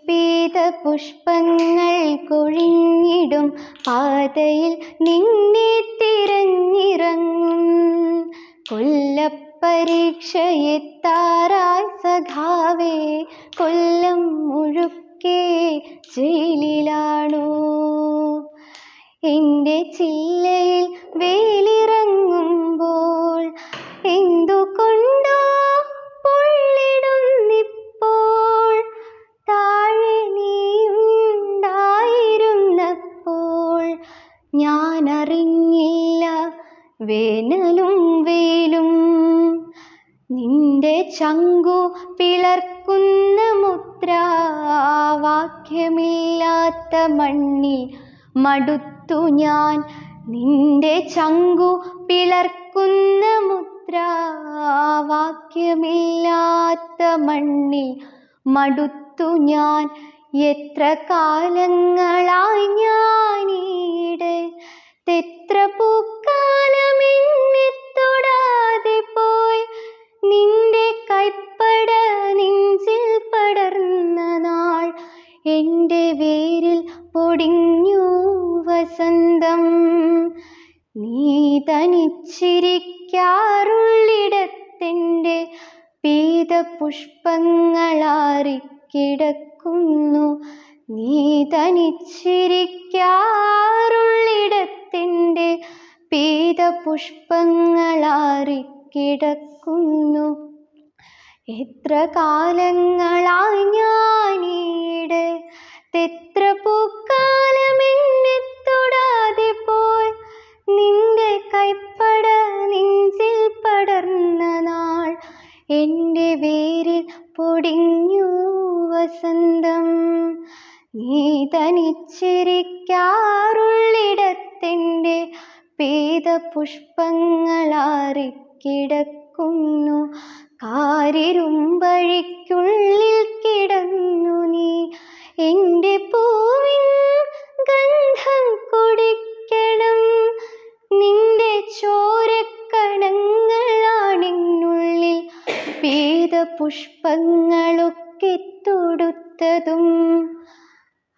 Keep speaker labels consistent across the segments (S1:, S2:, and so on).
S1: പീത പുഷ്പങ്ങൾ കൊഴിഞ്ഞിടും പാതയിൽ നിന്നെ തിരഞ്ഞിറങ്ങും. കൊല്ലപ്പരീക്ഷയെത്താറായി സഖാവേ, കൊല്ലം മുഴുക്കെ ജയിലിലാണോ? എൻ്റെ ചില്ലയിൽ വേലിറങ്ങുമ്പോൾ എന്തുകൊണ്ടോ പൊള്ളിടുന്നിപ്പോൾ. താഴെ നീയുണ്ടായിരുന്നപ്പോൾ ഞാനറിഞ്ഞില്ല വേനലും വെയിലും. നിന്റെ ചങ്കു പിളർക്കുന്ന മുദ്രാവാക്യമില്ലാത്ത മണ്ണിൽ മടുത്തു ഞാൻ. നിന്റെ ചങ്കു പിളർക്കുന്ന മുദ്രാവാക്യമില്ലാത്ത മണ്ണിൽ മടുത്തു ഞാൻ. എത്ര കാലങ്ങളായി ഞാനീടെ എത്ര പൂക്കാലമെന്നെ തൊടാതെ പോയി. നിന്റെ കൈപ്പട നെഞ്ചിൽ പടർന്ന നാൾ എൻ്റെ വേരിൽ പൊടിഞ്ഞു വസന്തം. നീ തനിച്ചിരിക്കാറുള്ളിടത്തെൻ്റെ പീതപുഷ്പങ്ങളാറിക്കിടക്കുന്നു. നീ തനിച്ചിരിക്കാറുള്ളിടത്തെൻ്റെ പീതപുഷ്പങ്ങളാറിക്കിടക്കുന്നു. എത്ര കാലങ്ങളായി ഞാനീടെ എത്ര പൂക്കാലമെന്നെ തൊടാതെ പോയി. നിന്റെ കൈപ്പട നെഞ്ചിൽ പടർന്ന നാൾ എൻ്റെ വേരിൽ പൊടിഞ്ഞു വസന്തം. നീ തനിച്ചിരിക്കാറുള്ളിടത്തെൻ്റെ പീതപുഷ്പങ്ങളാറിക്കിടക്കുന്നു. കാരിരുമ്പഴിക്കുള്ളിൽ കിടന്നു നീ എൻ്റെ പൂവിൻ ഗന്ധം കുടിക്കണം. നിന്റെ ചോരക്കണങ്ങളാണെന്നുള്ളിൽ പീതപുഷ്പങ്ങളൊക്കെ തൊടുത്തതും.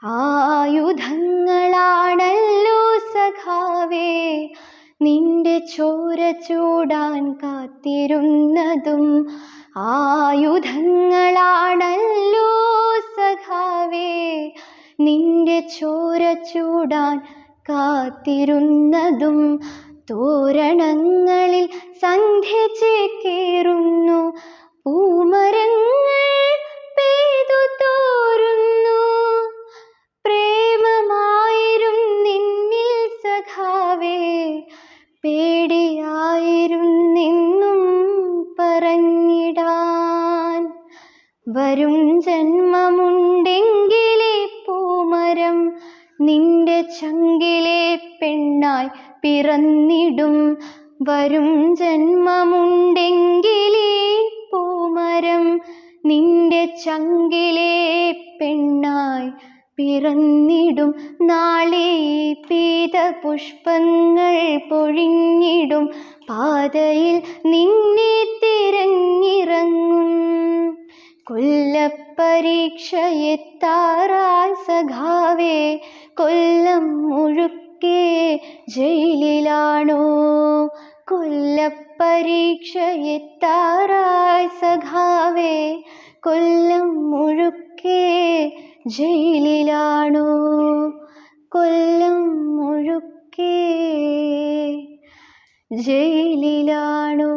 S1: ആയുധങ്ങളാണല്ലോ സഖാവേ നിന്റെ ചോര ചൂടാൻ കാത്തിരുന്നതും. ആയുധങ്ങളാണല്ലോ സഖാവേ നിന്റെ ചോര ചൂടാൻ കാത്തിരുന്നതും. തോരണങ്ങളിൽ സന്ധ്യ ചേക്കേറുന്നു, പൂമരങ്ങൾ പെയ്തു തോരുന്നു. പ്രേമമായിരുന്നെന്നിൽ സഖാവേ, പേടിയായിരുന്നെന്നും പറഞ്ഞിടാൻ. വരും ജന്മമുണ്ടെങ്കിലേ പൂമരം നിന്റെ ചങ്കിലെ പെണ്ണായി പിറന്നിടും. വരും ജന്മമുണ്ടെങ്കിലേ പൂമരം നിന്റെ ചങ്കിലെ പെണ്ണായി പിറന്നിടും. നാളെ പീതപുഷ്പങ്ങൾ പൊഴിഞ്ഞിടും പാതയിൽ നിന്നെ തിരഞ്ഞിറങ്ങും. കൊല്ലപ്പരീക്ഷയെത്താറായി സഖാവേ, കൊല്ലം മുഴുക്കെ ജയിലിലാണോ? കൊല്ലപ്പരീക്ഷയെത്താറായി സഖാവേ, കൊല്ലം മുഴുക്കെ ജയിലിലാണോ? കൊല്ലം മുഴുക്കെ ജയിലിലാണോ?